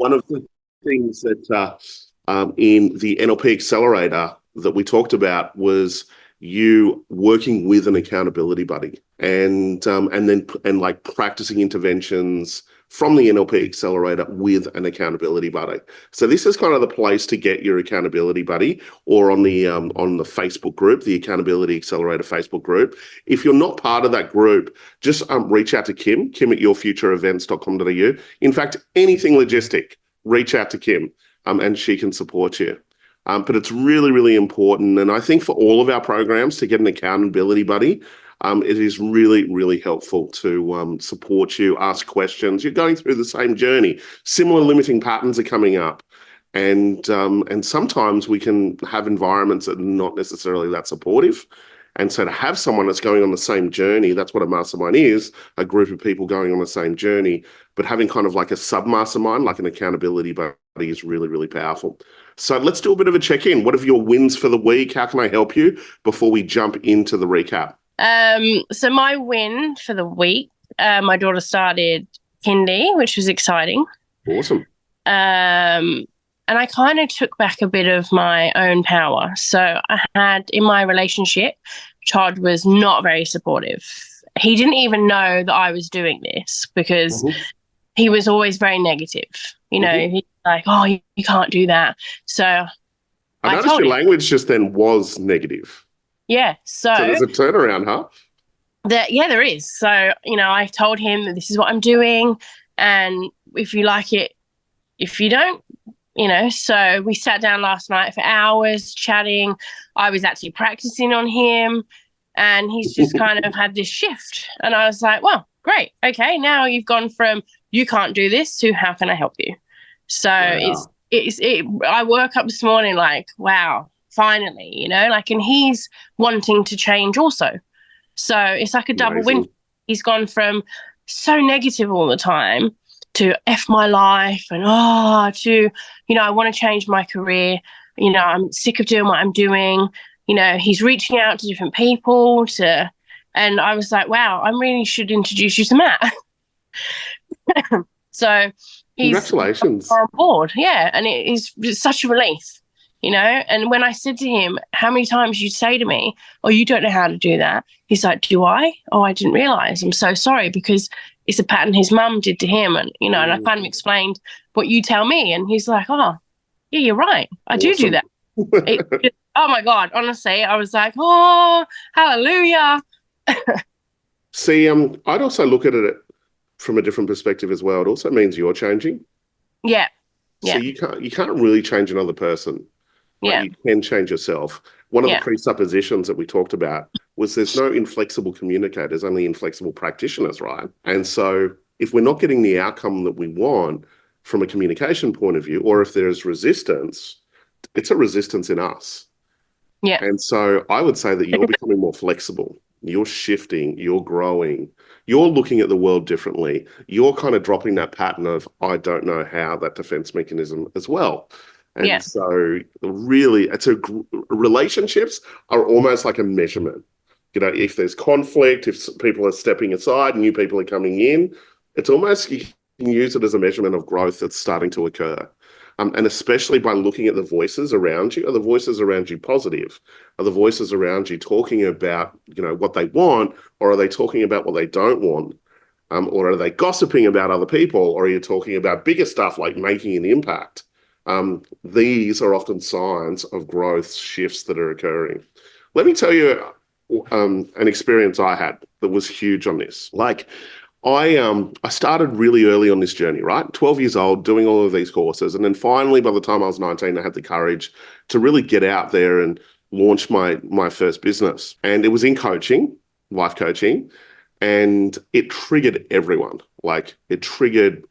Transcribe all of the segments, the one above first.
one of the things that in the NLP Accelerator that we talked about was you working with an accountability buddy and like practicing interventions from the NLP Accelerator with an accountability buddy. So this is kind of the place to get your accountability buddy, or on the Facebook group, the Accountability Accelerator Facebook group. If you're not part of that group, just reach out to Kim at yourfutureevents.com.au. In fact, anything logistic, reach out to Kim and she can support you. But it's really, really important. And I think for all of our programs to get an accountability buddy, it is really, really helpful to support you, ask questions. You're going through the same journey. Similar limiting patterns are coming up. And sometimes we can have environments that are not necessarily that supportive. And so to have someone that's going on the same journey, that's what a mastermind is, a group of people going on the same journey, but having kind of like a sub-mastermind, like an accountability buddy, is really, really powerful. So let's do a bit of a check-in. What are your wins for the week? How can I help you before we jump into the recap? So my win for the week, my daughter started kindy, which was exciting. Awesome. And I kind of took back a bit of my own power. So I had, in my relationship, Todd was not very supportive. He didn't even know that I was doing this because he was always very negative. You know, he's like, oh, you can't do that. So I noticed your language just then was negative. Yeah. So there's a turnaround, huh? There is. So, you know, I told him that this is what I'm doing. And if you like it, if you don't, you know, so we sat down last night for hours chatting. I was actually practicing on him and he's just kind of had this shift. And I was like, well, great. Okay. Now you've gone from you can't do this to how can I help you? So I woke up this morning like, wow, finally, you know, like, and he's wanting to change also. So it's like a double win. He's gone from so negative all the time to F my life and to, you know, I want to change my career. You know, I'm sick of doing what I'm doing. You know, he's reaching out to different people and I was like, wow, I really should introduce you to Matt. So he's congratulations on board. Yeah. And it's such a relief, you know? And when I said to him, how many times you say to me, oh, you don't know how to do that. He's like, do I? Oh, I didn't realize. I'm so sorry because it's a pattern his mum did to him. And, you know, and I kind of explained what you tell me. And he's like, oh, yeah, you're right. I do that. Oh my God. Honestly, I was like, oh, hallelujah. See, I'd also look at it from a different perspective as well. It also means you're changing. Yeah. So you can't really change another person. Yeah. You can change yourself. One of the presuppositions that we talked about was there's no inflexible communicators, only inflexible practitioners, right? And so if we're not getting the outcome that we want from a communication point of view, or if there's resistance, it's a resistance in us. Yeah. And so I would say that you're becoming more flexible. You're shifting, you're growing, you're looking at the world differently. You're kind of dropping that pattern of, I don't know how, that defense mechanism as well. And so really, relationships are almost like a measurement. You know, if there's conflict, if people are stepping aside, new people are coming in, it's almost, you can use it as a measurement of growth that's starting to occur. And especially by looking at the voices around you. Are the voices around you positive? Are the voices around you talking about, you know, what they want, or are they talking about what they don't want? Or are they gossiping about other people? Or are you talking about bigger stuff like making an impact? These are often signs of growth shifts that are occurring. Let me tell you an experience I had that was huge on this. Like, I started really early on this journey, right? 12 years old, doing all of these courses. And then finally, by the time I was 19, I had the courage to really get out there and launch my first business. And it was in coaching, life coaching, and it triggered everyone. Like it triggered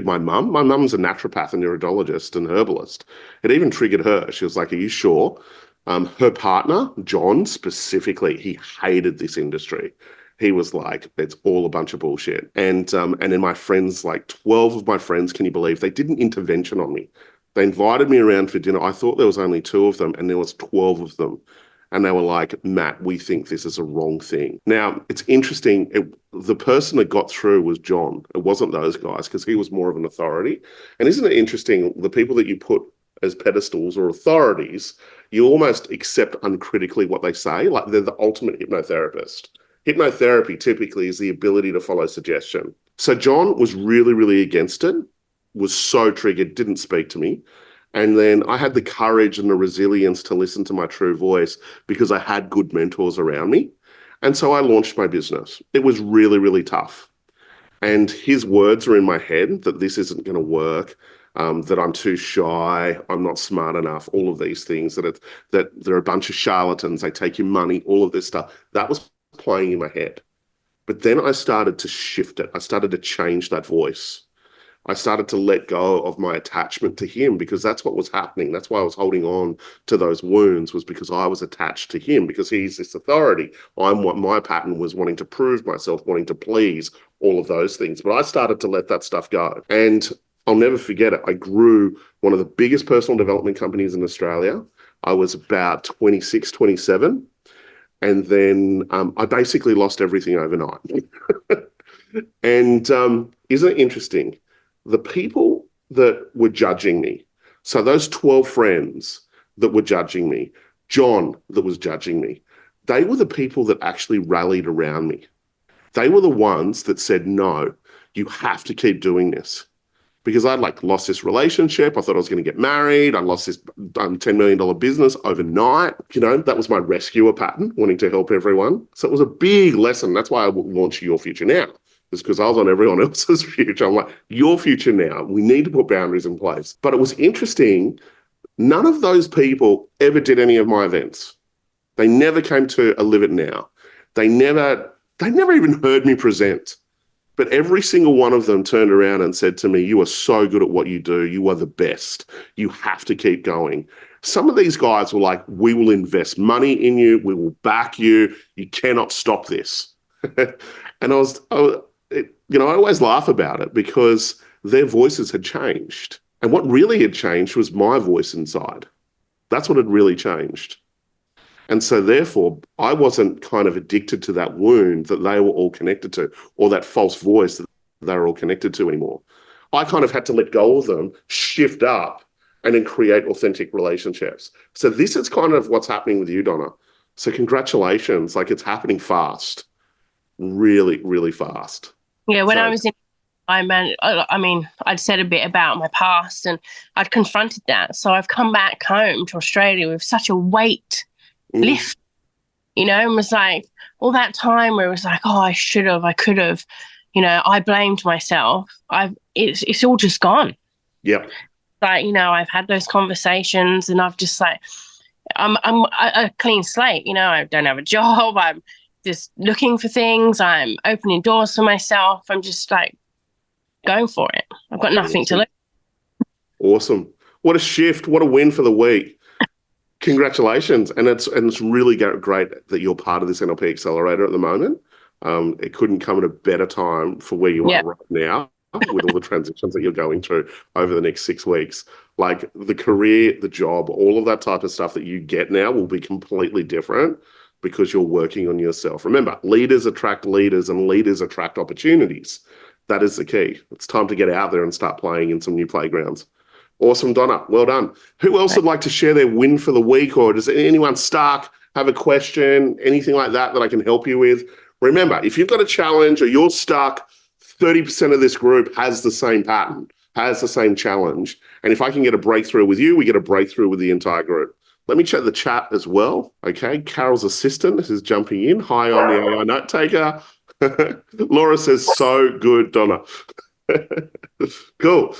my mum. My mum's a naturopath and iridologist and herbalist. It even triggered her. She was like, are you sure? Her partner, John, specifically, he hated this industry. He was like, it's all a bunch of bullshit. And then my friends, like 12 of my friends, can you believe, they did an intervention on me. They invited me around for dinner. I thought there was only 2 of them and there was 12 of them. And they were like, Matt, we think this is a wrong thing. Now, it's interesting. The person that got through was John. It wasn't those guys because he was more of an authority. And isn't it interesting? The people that you put as pedestals or authorities, you almost accept uncritically what they say. Like they're the ultimate hypnotherapist. Hypnotherapy typically is the ability to follow suggestion. So John was really, really against it, was so triggered, didn't speak to me. And then I had the courage and the resilience to listen to my true voice because I had good mentors around me. And so I launched my business. It was really, really tough. And his words are in my head that this isn't going to work, that I'm too shy, I'm not smart enough, all of these things, that they're a bunch of charlatans, they take your money, all of this stuff. That was playing in my head. But then I started to shift it. I started to change that voice. I started to let go of my attachment to him because that's what was happening. That's why I was holding on to those wounds, was because I was attached to him because he's this authority. I'm what my pattern was, wanting to prove myself, wanting to please, all of those things. But I started to let that stuff go. And I'll never forget it. I grew one of the biggest personal development companies in Australia. I was about 26, 27. And then I basically lost everything overnight. And isn't it interesting? The people that were judging me, so those 12 friends that were judging me, John that was judging me, they were the people that actually rallied around me. They were the ones that said, no, you have to keep doing this. Because I'd lost this relationship. I thought I was going to get married. I lost this $10 million business overnight. That was my rescuer pattern, wanting to help everyone. So it was a big lesson. That's why I launched Your Future Now. It's because I was on everyone else's future. I'm like, your future now. We need to put boundaries in place. But it was interesting. None of those people ever did any of my events. They never came to a Live It Now. They never even heard me present. But every single one of them turned around and said to me, you are so good at what you do. You are the best. You have to keep going. Some of these guys were like, we will invest money in you. We will back you. You cannot stop this. And I always laugh about it because their voices had changed. And what really had changed was my voice inside. That's what had really changed. And so therefore, I wasn't kind of addicted to that wound that they were all connected to, or that false voice that they were all connected to anymore. I kind of had to let go of them, shift up, and then create authentic relationships. So this is kind of what's happening with you, Donna. So congratulations. It's happening fast. Really, really fast. Yeah, when I was in, I'd said a bit about my past and I'd confronted that. So I've come back home to Australia with such a weight lift, and was like all that time where it was like, oh, I should have, I could have, I blamed myself. It's all just gone. Yep. I've had those conversations and I've just I'm a clean slate. I don't have a job. I'm just looking for things. I'm opening doors for myself. I'm just going for it. I've got nothing to lose. Awesome. What a shift. What a win for the week. Congratulations. And it's really great that you're part of this NLP Accelerator at the moment. It couldn't come at a better time for where you are right now with all the transitions that you're going through over the next 6 weeks. The career, the job, all of that type of stuff that you get now will be completely different because you're working on yourself. Remember, leaders attract leaders and leaders attract opportunities. That is the key. It's time to get out there and start playing in some new playgrounds. Awesome, Donna. Well done. Who else would like to share their win for the week, or does anyone stuck, have a question, anything like that I can help you with? Remember, if you've got a challenge or you're stuck, 30% of this group has the same pattern, has the same challenge. And if I can get a breakthrough with you, we get a breakthrough with the entire group. Let me check the chat as well. Okay, Carol's assistant is jumping in. Hi, I'm the AI note taker. Laura says, so good, Donna. Cool.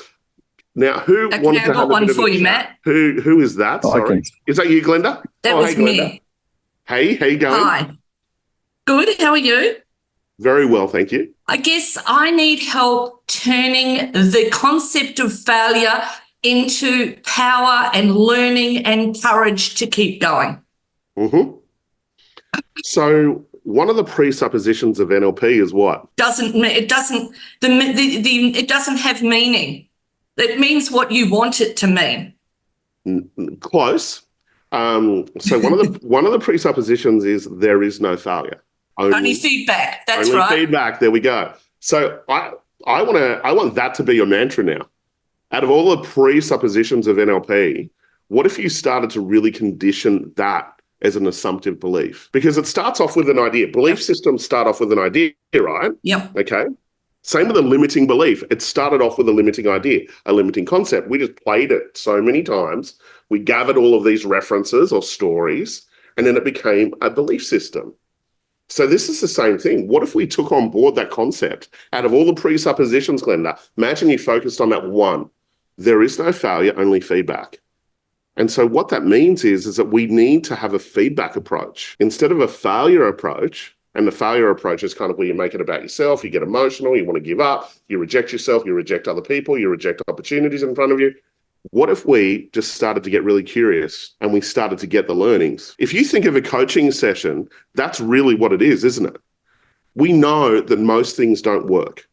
Now, who wanted to have a bit of a chat? Matt. Who is that? Sorry. Is that you, Glenda? That was me. Hey, how you going? Hi. Good. How are you? Very well, thank you. I guess I need help turning the concept of failure into power and learning and courage to keep going. Mm-hmm. So one of the presuppositions of NLP is what? It doesn't have meaning. It means what you want it to mean. Close. So one of the presuppositions is there is no failure. Only feedback. That's only right. feedback. There we go. So I want that to be your mantra now. Out of all the presuppositions of NLP, what if you started to really condition that as an assumptive belief? Because it starts off with an idea. Belief systems start off with an idea, right? Yep. Okay. Same with a limiting belief. It started off with a limiting idea, a limiting concept. We just played it so many times. We gathered all of these references or stories, and then it became a belief system. So this is the same thing. What if we took on board that concept out of all the presuppositions, Glenda? Imagine you focused on that one. There is no failure, only feedback. And so what that means is that we need to have a feedback approach instead of a failure approach. And the failure approach is kind of where you make it about yourself, you get emotional, you want to give up, you reject yourself, you reject other people, you reject opportunities in front of you. What if we just started to get really curious and we started to get the learnings? If you think of a coaching session, that's really what it is, isn't it? We know that most things don't work.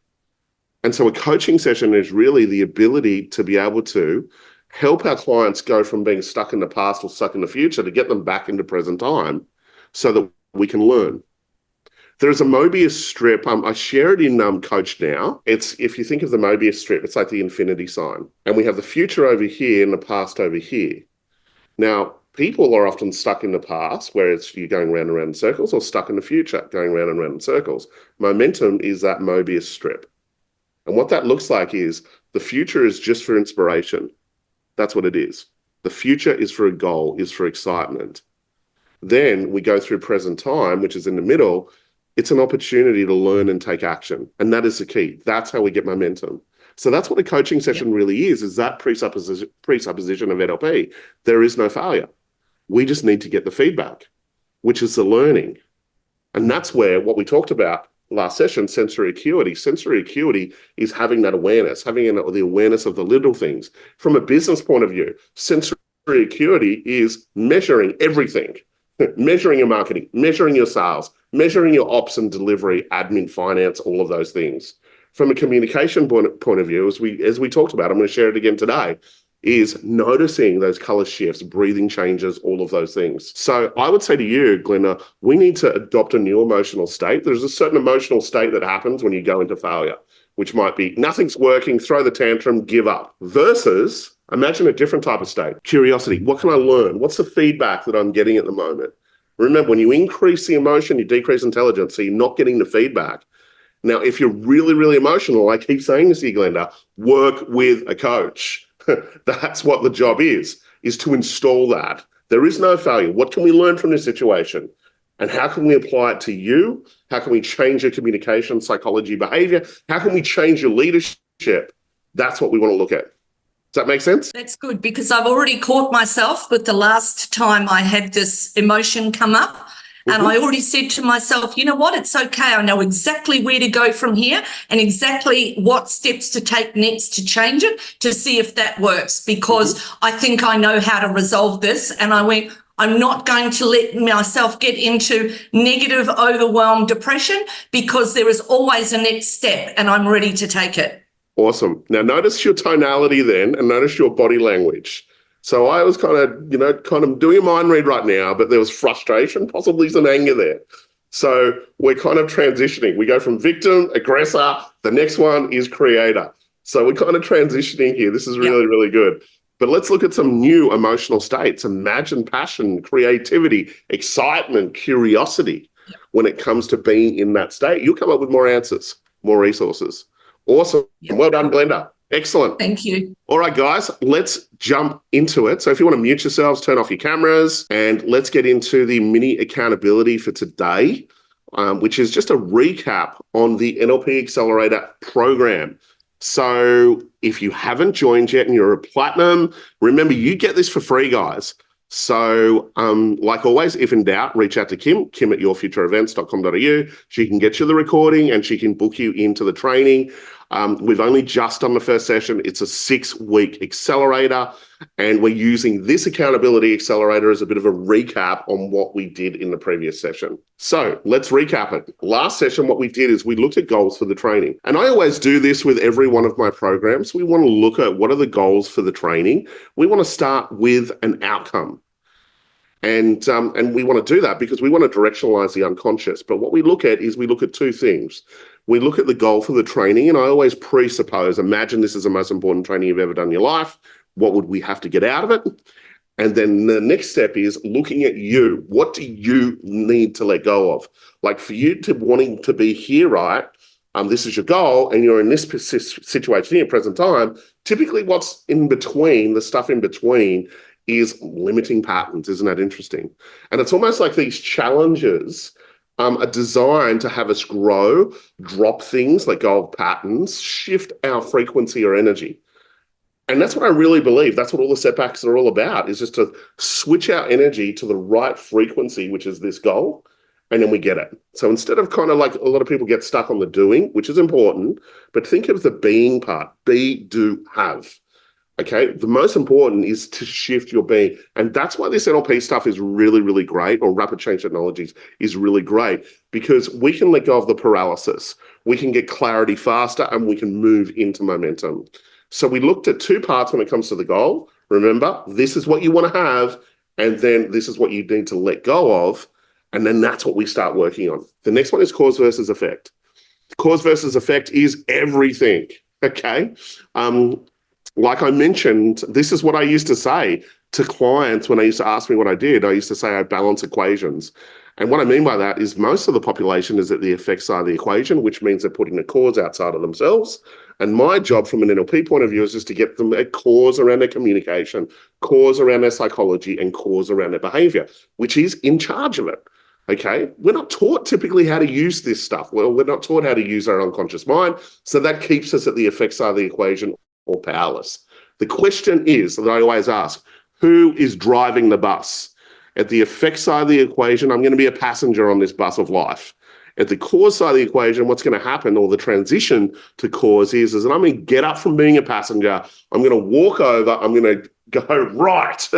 And so a coaching session is really the ability to be able to help our clients go from being stuck in the past or stuck in the future to get them back into present time so that we can learn. There's a Mobius strip. I share it in Coach Now. It's, if you think of the Mobius strip, it's like the infinity sign. And we have the future over here and the past over here. Now, people are often stuck in the past, where it's you're going round and round in circles, or stuck in the future, going round and round in circles. Momentum is that Mobius strip. And what that looks like is the future is just for inspiration. That's what it is. The future is for a goal, is for excitement. Then we go through present time, which is in the middle. It's an opportunity to learn and take action. And that is the key. That's how we get momentum. So that's what a coaching session really is that presupposition of NLP. There is no failure. We just need to get the feedback, which is the learning. And that's where what we talked about last session, sensory acuity. Sensory acuity is having that awareness, having the awareness of the little things. From a business point of view, sensory acuity is measuring everything. Measuring your marketing, measuring your sales, measuring your ops and delivery, admin, finance, all of those things. From a communication point of view, as we talked about, I'm going to share it again today, is noticing those color shifts, breathing changes, all of those things. So I would say to you, Glenda, we need to adopt a new emotional state. There's a certain emotional state that happens when you go into failure, which might be nothing's working, throw the tantrum, give up, versus imagine a different type of state. Curiosity. What can I learn? What's the feedback that I'm getting at the moment? Remember, when you increase the emotion, you decrease intelligence, so you're not getting the feedback. Now, if you're really, really emotional, I keep saying this to you, Glenda, work with a coach. That's what the job is to install that. There is no failure. What can we learn from this situation? And how can we apply it to you? How can we change your communication, psychology, behavior? How can we change your leadership? That's what we want to look at. Does that make sense? That's good, because I've already caught myself with the last time I had this emotion come up. And I already said to myself, you know what, it's okay. I know exactly where to go from here and exactly what steps to take next to change it, to see if that works, because I think I know how to resolve this. And I went, I'm not going to let myself get into negative, overwhelmed depression, because there is always a next step and I'm ready to take it. Awesome. Now notice your tonality then, and notice your body language. So I was kind of doing a mind read right now, but there was frustration, possibly some anger there. So we're kind of transitioning. We go from victim, aggressor, the next one is creator. So we're kind of transitioning here. This is really, really good. But let's look at some new emotional states. Imagine passion, creativity, excitement, curiosity. When it comes to being in that state, you'll come up with more answers, more resources. Awesome. Well done, Glenda. Excellent. Thank you. All right, guys, let's jump into it. So if you want to mute yourselves, turn off your cameras, and let's get into the mini accountability for today, which is just a recap on the NLP Accelerator program. So if you haven't joined yet and you're a platinum, remember, you get this for free, guys. So like always, if in doubt, reach out to Kim at yourfutureevents.com.au. She can get you the recording and she can book you into the training. We've only just done the first session. It's a 6-week accelerator, and we're using this accountability accelerator as a bit of a recap on what we did in the previous session. So let's recap it. Last session, what we did is we looked at goals for the training. And I always do this with every one of my programs. We want to look at what are the goals for the training. We want to start with an outcome. And we want to do that because we want to directionalize the unconscious. But what we look at is we look at two things. We look at the goal for the training, and I always presuppose, imagine this is the most important training you've ever done in your life. What would we have to get out of it? And then the next step is looking at you. What do you need to let go of? Like for you to wanting to be here, right? This is your goal, and you're in this situation here, present time. Typically, what's in between, the stuff in between, is limiting patterns. Isn't that interesting? And it's almost like these challenges are designed to have us grow, drop things, let go of patterns, shift our frequency or energy. And that's what I really believe. That's what all the setbacks are all about, is just to switch our energy to the right frequency, which is this goal, and then we get it. So instead of kind of like a lot of people get stuck on the doing, which is important, but think of the being part. Be, do, have. Okay, the most important is to shift your being. And that's why this NLP stuff is really, really great, or rapid change technologies is really great, because we can let go of the paralysis. We can get clarity faster, and we can move into momentum. So we looked at two parts when it comes to the goal. Remember, this is what you want to have, and then this is what you need to let go of. And then that's what we start working on. The next one is cause versus effect. Cause versus effect is everything. Okay. Like I mentioned, this is what I used to say to clients when they used to ask me what I did. I used to say I balance equations. And what I mean by that is most of the population is at the effect side of the equation, which means they're putting the cause outside of themselves. And my job from an NLP point of view is just to get them a cause around their communication, cause around their psychology, and cause around their behavior, which is in charge of it. Okay, we're not taught typically how to use this stuff. Well, we're not taught how to use our unconscious mind. So that keeps us at the effect side of the equation, or powerless. The question is that I always ask, who is driving the bus? At the effect side of the equation, I'm going to be a passenger on this bus of life. At the cause side of the equation, what's going to happen, or the transition to cause is that I'm going to get up from being a passenger. I'm going to walk over. I'm going to go right,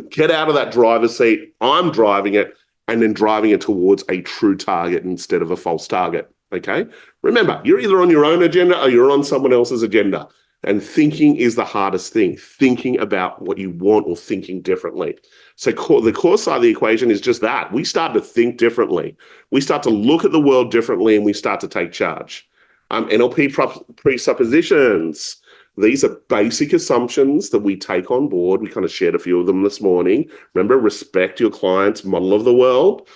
get out of that driver's seat. I'm driving it, and then driving it towards a true target instead of a false target. Okay. Remember, you're either on your own agenda or you're on someone else's agenda. And thinking is the hardest thing, thinking about what you want or thinking differently. So the core side of the equation is just that. We start to think differently. We start to look at the world differently, and we start to take charge. NLP presuppositions. These are basic assumptions that we take on board. We kind of shared a few of them this morning. Remember, respect your client's model of the world.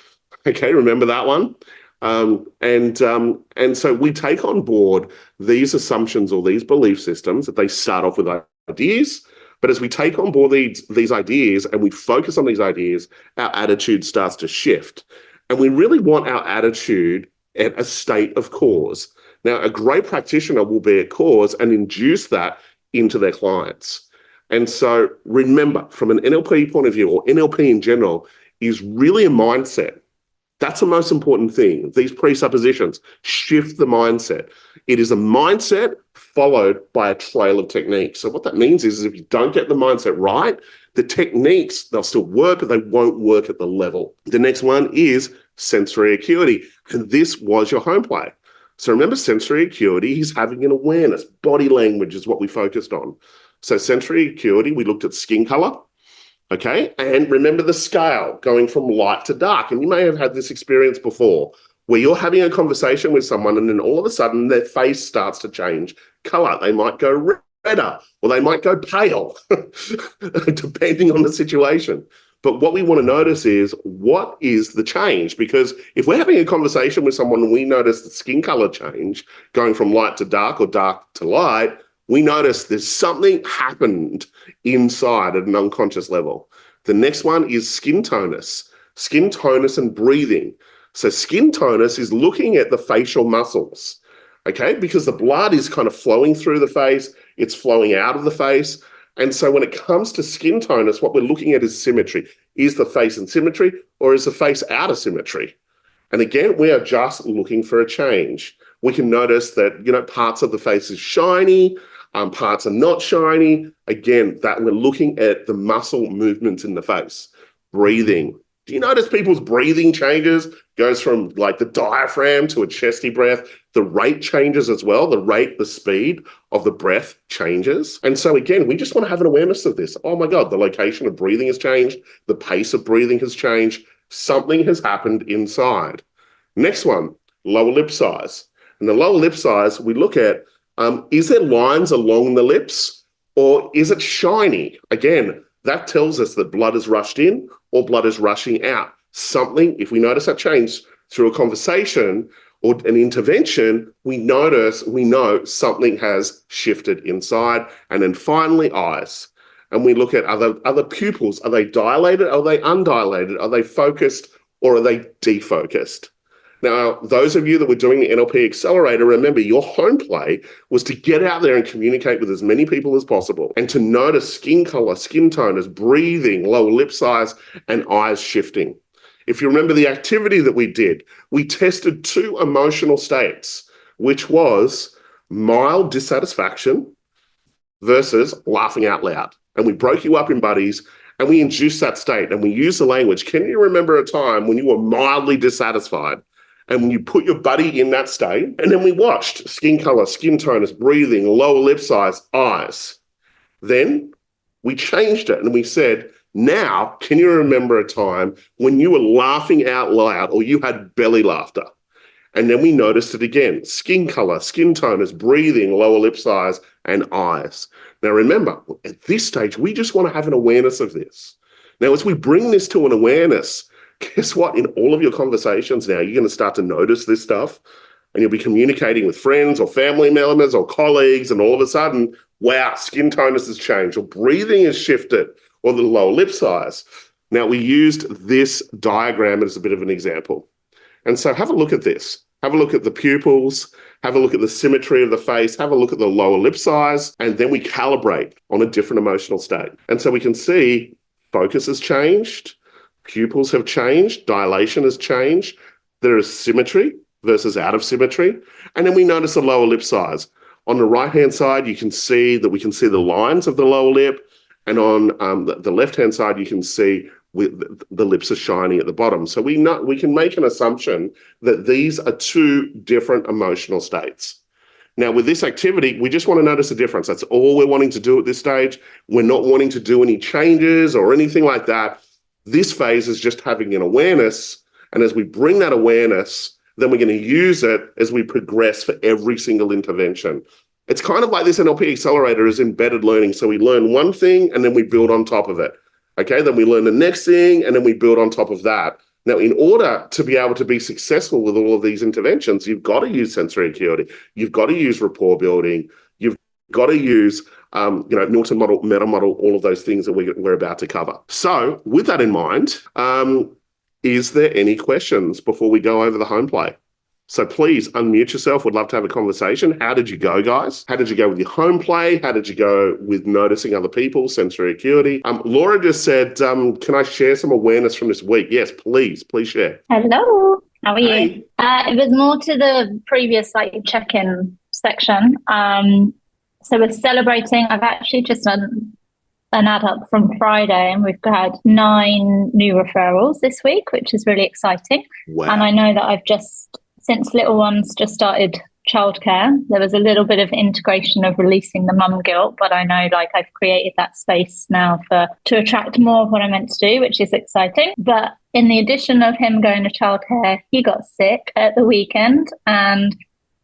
Okay, remember that one? And so we take on board these assumptions or these belief systems that they start off with ideas. But as we take on board these ideas and we focus on these ideas, our attitude starts to shift. And we really want our attitude at a state of cause. Now, a great practitioner will be at cause and induce that into their clients. And so remember, from an NLP point of view, or NLP in general, is really a mindset. That's the most important thing. These presuppositions shift the mindset. It is a mindset followed by a trail of techniques. So what that means is if you don't get the mindset right, the techniques, they'll still work, but they won't work at the level. The next one is sensory acuity. And this was your home play. So remember, sensory acuity is having an awareness. Body language is what we focused on. So sensory acuity, we looked at skin color. Okay, and remember the scale going from light to dark. And you may have had this experience before where you're having a conversation with someone and then all of a sudden their face starts to change color. They might go redder or they might go pale, depending on the situation. But what we want to notice is, what is the change? Because if we're having a conversation with someone and we notice the skin color change going from light to dark or dark to light, we notice there's something happened inside at an unconscious level. The next one is skin tonus and breathing. So skin tonus is looking at the facial muscles, okay? Because the blood is kind of flowing through the face, it's flowing out of the face. And so when it comes to skin tonus, what we're looking at is symmetry. Is the face in symmetry or is the face out of symmetry? And again, we are just looking for a change. We can notice that, parts of the face is shiny, parts are not shiny. Again, that we're looking at the muscle movements in the face. Breathing. Do you notice people's breathing changes? Goes from like the diaphragm to a chesty breath. The rate changes as well. The speed of the breath changes. And so again, we just want to have an awareness of this. Oh my God, the location of breathing has changed. The pace of breathing has changed. Something has happened inside. Next one, lower lip size. And the lower lip size, we look at, is there lines along the lips or is it shiny? Again, that tells us that blood is rushed in or blood is rushing out. Something, if we notice that change through a conversation or an intervention, we know something has shifted inside. And then finally, eyes. And we look at other pupils. Are they dilated? Are they undilated? Are they focused or are they defocused? Now, those of you that were doing the NLP Accelerator, remember your home play was to get out there and communicate with as many people as possible and to notice skin color, skin toners, breathing, lower lip size, and eyes shifting. If you remember the activity that we did, we tested 2 emotional states, which was mild dissatisfaction versus laughing out loud. And we broke you up in buddies and we induced that state and we used the language. Can you remember a time when you were mildly dissatisfied? And when you put your buddy in that state, and then we watched skin color, skin toners, breathing, lower lip size, eyes. Then we changed it and we said, now, can you remember a time when you were laughing out loud or you had belly laughter? And then we noticed it again, skin color, skin toners, breathing, lower lip size, and eyes. Now remember, at this stage, we just want to have an awareness of this. Now, as we bring this to an awareness, guess what? In all of your conversations now, you're going to start to notice this stuff and you'll be communicating with friends or family members or colleagues, and all of a sudden, wow, skin tonus has changed or breathing has shifted or the lower lip size. Now, we used this diagram as a bit of an example. And so have a look at this. Have a look at the pupils, have a look at the symmetry of the face, have a look at the lower lip size, and then we calibrate on a different emotional state. And so we can see focus has changed, pupils have changed, dilation has changed, there is symmetry versus out of symmetry, and then we notice the lower lip size. On the right-hand side, you can see that we can see the lines of the lower lip, and on the left-hand side, you can see the lips are shiny at the bottom. So we can make an assumption that these are 2 different emotional states. Now, with this activity, we just want to notice a difference. That's all we're wanting to do at this stage. We're not wanting to do any changes or anything like that. This phase is just having an awareness. And as we bring that awareness, then we're going to use it as we progress for every single intervention. It's kind of like this NLP Accelerator is embedded learning. So we learn one thing and then we build on top of it. Okay, then we learn the next thing and then we build on top of that. Now, in order to be able to be successful with all of these interventions, you've got to use sensory acuity. You've got to use rapport building. You've got to use Milton model, meta model, all of those things that we're about to cover. So with that in mind, is there any questions before we go over the home play? So please unmute yourself. Would love to have a conversation. How did you go, guys? How did you go with your home play? How did you go with noticing other people, sensory acuity? Laura just said, can I share some awareness from this week? Yes, please share. Hello, how are Hey. you? It was more to the previous check-in section. So we're celebrating. I've actually just done an add up from Friday, and we've had 9 new referrals this week, which is really exciting. Wow. And I know that I've just, since little ones just started childcare, there was a little bit of integration of releasing the mum guilt, but I know I've created that space now to attract more of what I meant to do, which is exciting. But in the addition of him going to childcare, he got sick at the weekend, and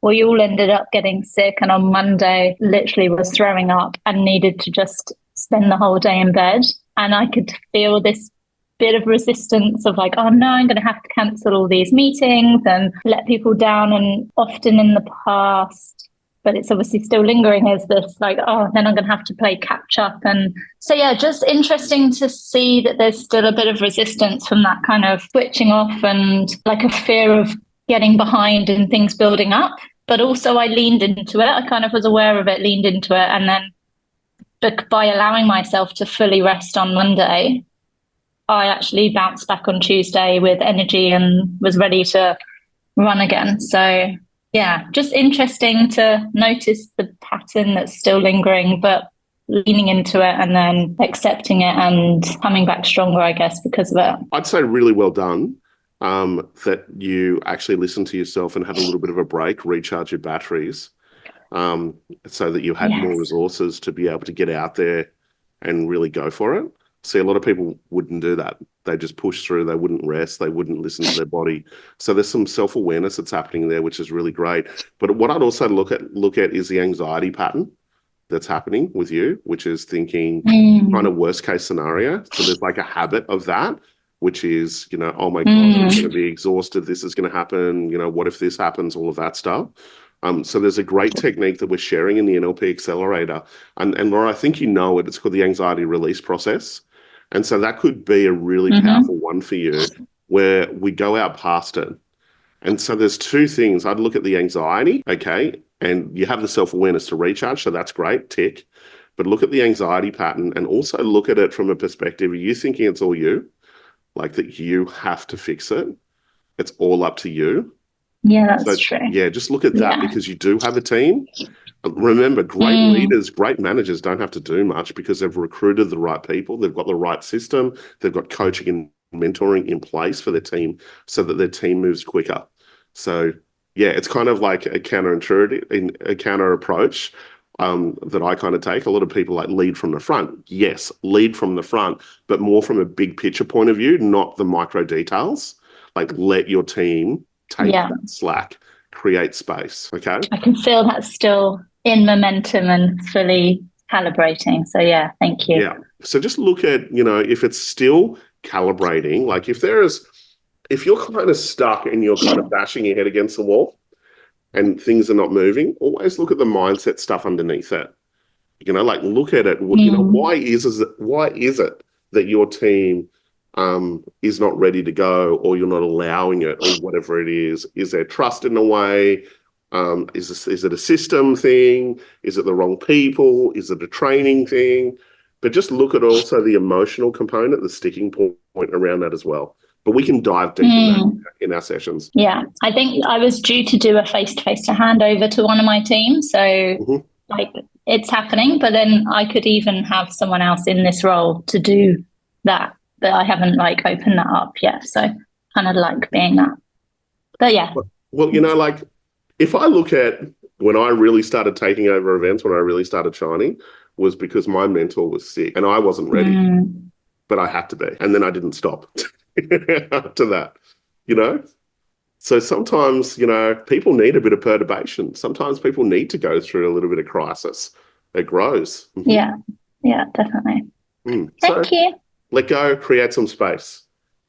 we all ended up getting sick, and on Monday literally was throwing up and needed to just spend the whole day in bed. And I could feel this bit of resistance of oh no, I'm going to have to cancel all these meetings and let people down. And often in the past, but it's obviously still lingering, is this then I'm going to have to play catch up. And so yeah, just interesting to see that there's still a bit of resistance from that kind of switching off and a fear of getting behind and things building up. But also I leaned into it. I kind of was aware of it, leaned into it, and then by allowing myself to fully rest on Monday, I actually bounced back on Tuesday with energy and was ready to run again. So yeah, just interesting to notice the pattern that's still lingering, but leaning into it and then accepting it and coming back stronger, I guess, because of it. I'd say really well done. That you actually listened to yourself and had a little bit of a break, recharge your batteries, so that you had more resources to be able to get out there and really go for it. See, a lot of people wouldn't do that. They just push through. They wouldn't rest. They wouldn't listen to their body. So there's some self-awareness that's happening there, which is really great. But what I'd also look at is the anxiety pattern that's happening with you, which is thinking kind of worst case scenario. So there's like a habit of that, which is, oh my God, I'm going to be exhausted. This is going to happen. What if this happens? All of that stuff. So there's a great technique that we're sharing in the NLP Accelerator. And Laura, I think it's called the anxiety release process. And so that could be a really powerful one for you, where we go out past it. And so there's two things. I'd look at the anxiety, okay, and you have the self-awareness to recharge, so that's great, tick. But look at the anxiety pattern and also look at it from a perspective, are you thinking it's all you? Like that you have to fix it? It's all up to you? Yeah, that's true. Yeah, just look at that because you do have a team. Remember, great leaders, great managers don't have to do much because they've recruited the right people. They've got the right system. They've got coaching and mentoring in place for their team so that their team moves quicker. So, yeah, it's kind of like a counter approach that I kind of take. A lot of people like lead from the front. Yes, lead from the front, but more from a big picture point of view, not the micro details. Like let your team take that slack, create space. Okay. I can feel that's still in momentum and fully calibrating. So yeah, thank you. Yeah. So just look at, if it's still calibrating, like if you're kind of stuck and you're kind of bashing your head against the wall and things are not moving, always look at the mindset stuff underneath it. Like look at it. Why is it that your team is not ready to go, or you're not allowing it, or whatever it is? Is there trust in a way? Is it a system thing? Is it the wrong people? Is it a training thing? But just look at also the emotional component, the sticking point around that as well. But we can dive deep in that in our sessions. Yeah, I think I was due to do a face-to-face to hand over to one of my teams. So like it's happening, but then I could even have someone else in this role to do that. But I haven't like opened that up yet. So kind of like being that. But yeah. Well, like if I look at when I really started taking over events, when I really started shining, was because my mentor was sick and I wasn't ready, but I had to be. And then I didn't stop after that, So sometimes, people need a bit of perturbation. Sometimes people need to go through a little bit of crisis. It grows. Yeah, definitely. Thank you. Let go, create some space,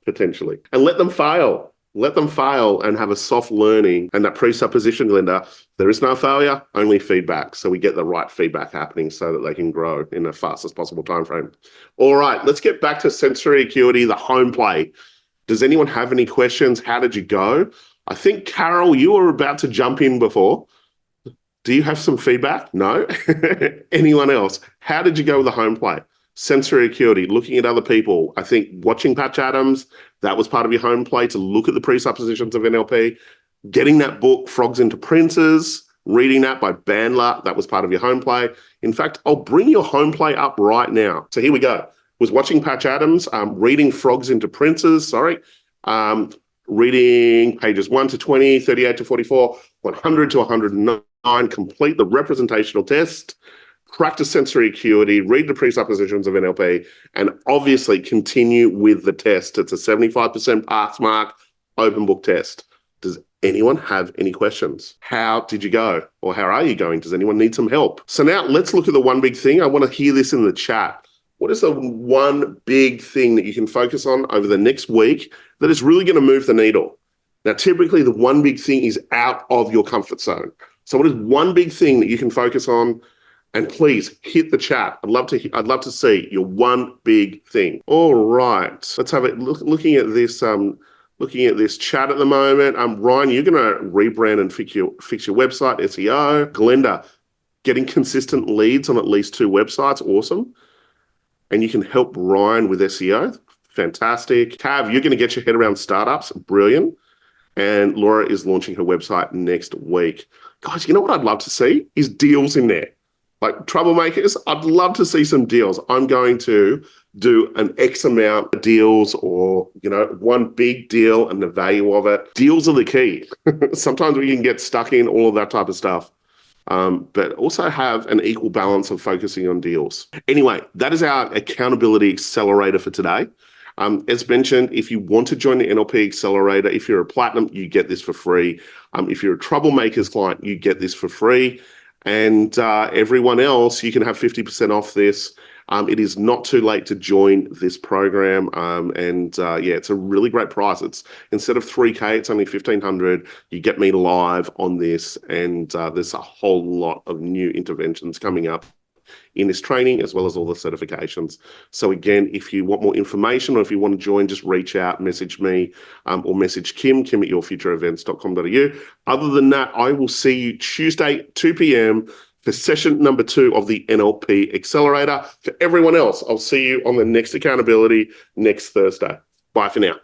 potentially. And let them fail. Let them fail and have a soft learning. And that presupposition, Linda, there is no failure, only feedback. So we get the right feedback happening so that they can grow in the fastest possible time frame. All right, let's get back to sensory acuity, the home play. Does anyone have any questions? How did you go? I think, Carol, you were about to jump in before. Do you have some feedback? No? Anyone else? How did you go with the home play? Sensory acuity, looking at other people. I think watching Patch Adams, that was part of your home play, to look at the presuppositions of NLP. Getting that book, Frogs into Princes, reading that by Bandler, that was part of your home play. In fact, I'll bring your home play up right now. So here we go. Was watching Patch Adams, reading Frogs into Princes, reading pages 1 to 20, 38 to 44, 100 to 109, complete the representational test, practice sensory acuity, read the presuppositions of NLP, and obviously continue with the test. It's a 75% pass mark, open book test. Does anyone have any questions? How did you go? Or how are you going? Does anyone need some help? So now let's look at the one big thing. I want to hear this in the chat. What is the one big thing that you can focus on over the next week that is really going to move the needle? Now, typically the one big thing is out of your comfort zone. So what is one big thing that you can focus on? And please hit the chat. I'd love to see your one big thing. All right, let's have it. Looking at this chat at the moment. Ryan, you're going to rebrand and fix your website, SEO. Glenda, getting consistent leads on at least 2 websites, awesome. And you can help Ryan with SEO, fantastic. Cav, you're going to get your head around startups, brilliant. And Laura is launching her website next week. Guys, you know what I'd love to see is deals in there. Like troublemakers, I'd love to see some deals. I'm going to do an X amount of deals, or, one big deal and the value of it. Deals are the key. Sometimes we can get stuck in all of that type of stuff. But also have an equal balance of focusing on deals. Anyway, that is our accountability accelerator for today. As mentioned, if you want to join the NLP Accelerator, if you're a platinum, you get this for free. If you're a troublemakers client, you get this for free. And everyone else, you can have 50% off this. It is not too late to join this program. It's a really great price. It's instead of $3K, it's only $1,500. You get me live on this, and there's a whole lot of new interventions coming up in this training, as well as all the certifications. So again, if you want more information, or if you want to join, just reach out, message me, or message Kim at yourfutureevents.com.au. Other than that, I will see you Tuesday, 2 p.m. for session number 2 of the NLP Accelerator. For everyone else, I'll see you on the next accountability next Thursday. Bye for now.